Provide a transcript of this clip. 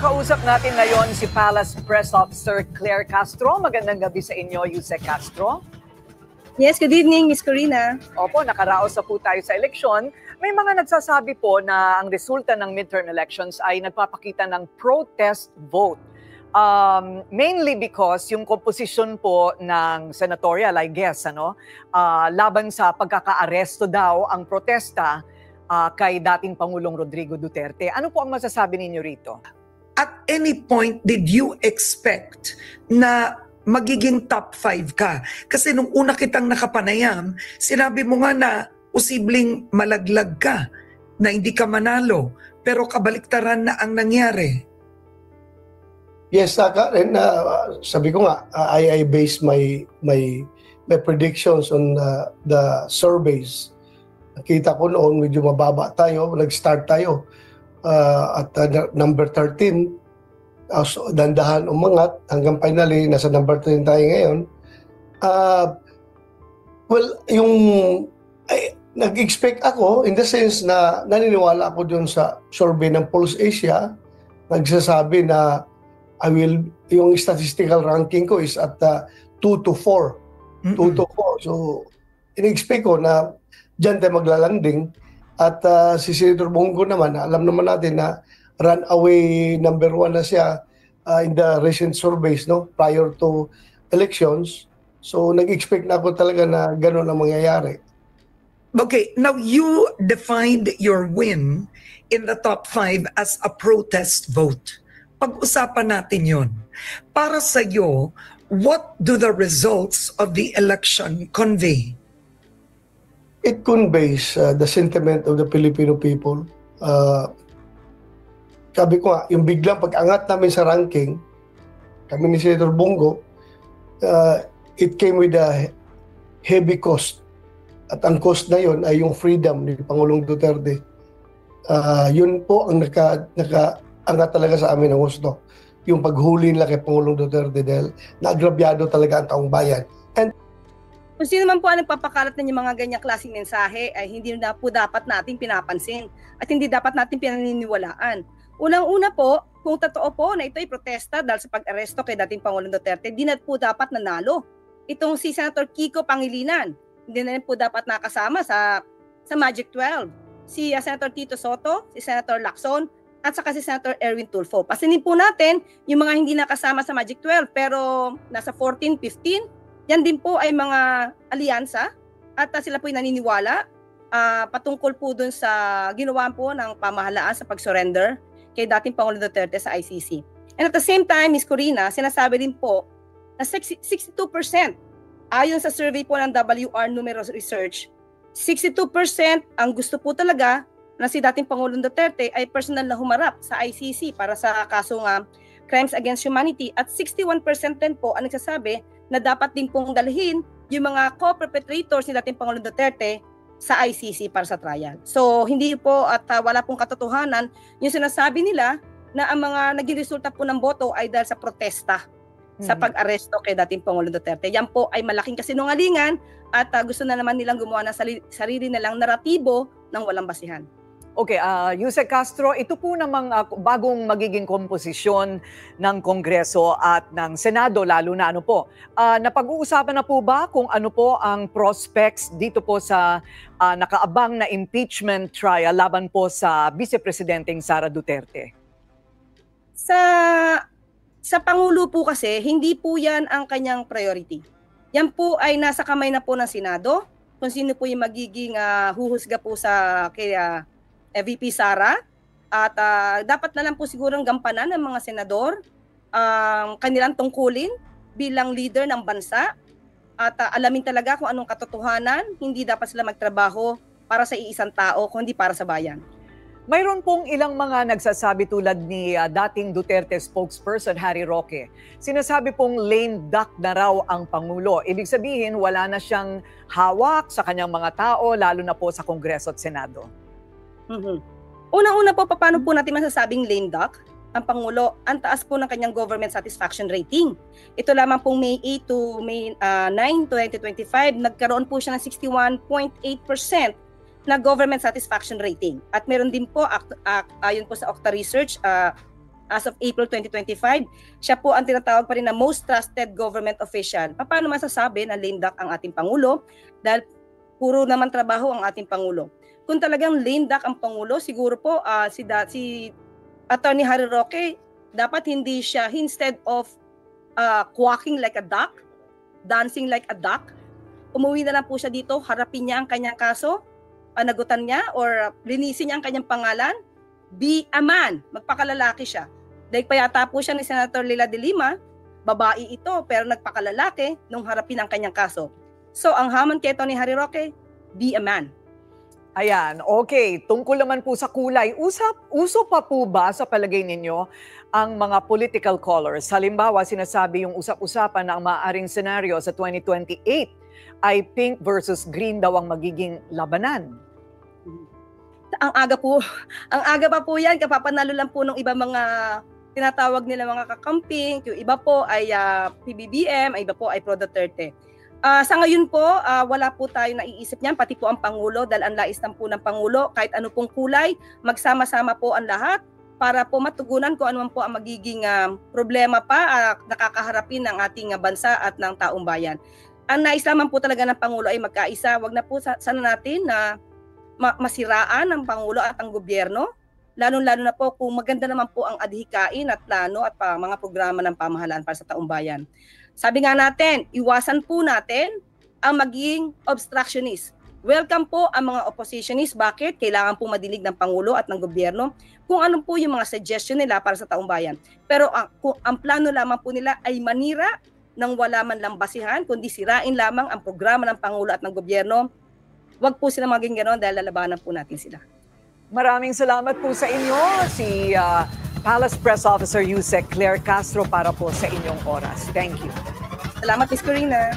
Kausap natin ngayon si Palace Press Officer Claire Castro. Magandang gabi sa inyo, Yusek Castro. Yes, good evening, Ms. Corina. Opo, nakaraos na po tayo sa eleksyon. May mga nagsasabi po na ang resulta ng midterm elections ay nagpapakita ng protest vote. Mainly because yung composition po ng senatorial, I guess, laban sa pagkaka-aresto daw ang protesta kay dating Pangulong Rodrigo Duterte. Ano po ang masasabi ninyo rito? At any point, did you expect na magiging top 5 ka? Kasi nung una kitang nakapanayam, sinabi mo nga na posibleng malaglag ka, na hindi ka manalo, pero kabaliktaran na ang nangyari. Yes, sabi ko nga, I base my predictions on the surveys. Nakita ko noon, medyo mababa tayo, nag-start tayo. At number 13, dandahan umangat hanggang finally nasa number 13 tayo ngayon. Nag-expect ako in the sense na naniniwala ako dun sa survey ng Pulse Asia, nagsasabi na yung statistical ranking ko is at 2 to 4. 2 to 4. So, in-expect ko na dyan tayo maglalanding. At si Senator Bongo naman, alam naman natin na runaway number 1 na siya in the recent surveys prior to elections. So nag-expect na ako talaga na gano'n ang mangyayari. Okay, now you defined your win in the top 5 as a protest vote. Pag-usapan natin yun. Para sa iyo, what do the results of the election convey? It conveys the sentiment of the Filipino people. Sabi ko nga, yung biglang pag-angat namin sa ranking, kami ni Senator Bongo, it came with a heavy cost. At ang cost na yun ay yung freedom ni Pangulong Duterte. Yun po ang naka-angat talaga sa amin ng gusto. Yung paghuli nila kay Pangulong Duterte dahil naagrabyado talaga ang taong bayan. Kung sino man po ang nagpapakalat ng mga ganyang klaseng mensahe ay hindi na po dapat nating pinapansin at hindi dapat natin pinaniniwalaan. Unang-una po, kung totoo po na ito ay protesta dahil sa pag-aresto kay dating Pangulong Duterte, di na po dapat nanalo. Itong si Senator Kiko Pangilinan, hindi na po dapat nakasama sa Magic 12. Si Senator Tito Soto, si Senator Lacson, at saka si Senator Erwin Tulfo. Pasinin po natin yung mga hindi nakasama sa Magic 12 pero nasa 14, 15, yan din po ay mga alyansa at sila po ay naniniwala patungkol po dun sa ginawa po ng pamahalaan sa pag-surrender kay dating Pangulong Duterte sa ICC. And at the same time, Ms. Corina, sinasabi din po na 62% ayon sa survey po ng WR Numerous Research, 62% ang gusto po talaga na si dating Pangulong Duterte ay personal na humarap sa ICC para sa kasong Crimes Against Humanity at 61% din po ang nagsasabi na dapat din pong dalhin yung mga co-perpetrators ni dating Pangulong Duterte sa ICC para sa trial. So hindi po at wala pong katotohanan yung sinasabi nila na ang mga naging resulta po ng boto ay dahil sa protesta sa pag-aresto kay dating Pangulong Duterte. Yan po ay malaking kasinungalingan at gusto na naman nilang gumawa ng sarili nilang naratibo ng walang basihan. Okay, Yusek Castro, ito po namang bagong magiging komposisyon ng Kongreso at ng Senado, lalo na napag-uusapan na po ba kung ano po ang prospects dito po sa nakaabang na impeachment trial laban po sa Vice Presidenteng Sara Duterte? Sa Pangulo po kasi, hindi po yan ang kanyang priority. Yan po ay nasa kamay na po ng Senado, kung sino po yung magiging huhusga po kay VP Sara at dapat na lang po sigurong gampanan ng mga senador kanilang tungkulin bilang leader ng bansa at alamin talaga kung anong katotohanan. Hindi dapat sila magtrabaho para sa iisang tao kundi para sa bayan. Mayroon pong ilang mga nagsasabi tulad ni dating Duterte spokesperson Harry Roque. Sinasabi pong lame duck na raw ang Pangulo. Ibig sabihin wala na siyang hawak sa kanyang mga tao lalo na po sa Kongreso at Senado. Una-una po, paano po natin masasabing lame duck? Ang Pangulo, ang taas po ng kanyang government satisfaction rating. Ito lamang pong May 8 to May 9, 2025, nagkaroon po siya ng 61.8% na government satisfaction rating. At meron din po, ayon po sa Okta Research, as of April 2025. Siya po ang tinatawag pa rin na most trusted government official. Paano masasabi na lame duck ang ating Pangulo? Dahil puro naman trabaho ang ating Pangulo. Kung talagang lame duck ang Pangulo, siguro po si Attorney Harry Roque, dapat hindi siya, instead of quacking like a duck, dancing like a duck, umuwi na lang po siya dito, harapin niya ang kanyang kaso, panagutan niya, or linisin niya ang kanyang pangalan, be a man, magpakalalaki siya. Dahil pa yata po siya ni Senator Leila de Lima, babae ito, pero nagpakalalaki nung harapin ang kanyang kaso. So, ang hamon kay Tony Harry Roque, be a man. Ayan, okay. Tungkol naman po sa kulay, uso pa po ba sa palagay ninyo ang mga political colors? Halimbawa, sinasabi yung usap-usapan na ang maaaring senaryo sa 2028 ay pink versus green daw ang magiging labanan. Ang aga pa po yan, kapapanalo lang po ng iba mga tinatawag nila mga kakamping, yung iba po ay PBBM, iba po ay Pro Duterte. Sa ngayon po, wala po tayo naiisip niyan, pati po ang Pangulo, dahil ang lais lang po ng Pangulo, kahit ano pong kulay, magsama-sama po ang lahat para po matugunan kung ano man po ang magiging problema pa nakakaharapin ng ating bansa at ng taong bayan. Ang nais naman po talaga ng Pangulo ay magkaisa, wag na po sana natin na masiraan ng Pangulo at ang gobyerno, lalo-lalo na po kung maganda naman po ang adhikain at plano at mga programa ng pamahalaan para sa taong bayan. Sabi nga natin, iwasan po natin ang maging obstructionist. Welcome po ang mga oppositionist. Bakit? Kailangan po madinig ng Pangulo at ng gobyerno kung ano po yung mga suggestion nila para sa taong bayan. Pero kung ang plano lamang po nila ay manira nang wala man lang basihan, kundi sirain lamang ang programa ng Pangulo at ng gobyerno, wag po sila maging gano'n dahil lalabanan po natin sila. Maraming salamat po sa inyo, si Palace Press Officer Yusek Claire Castro para po sa inyong oras. Thank you. Salamat, Ms. Corina.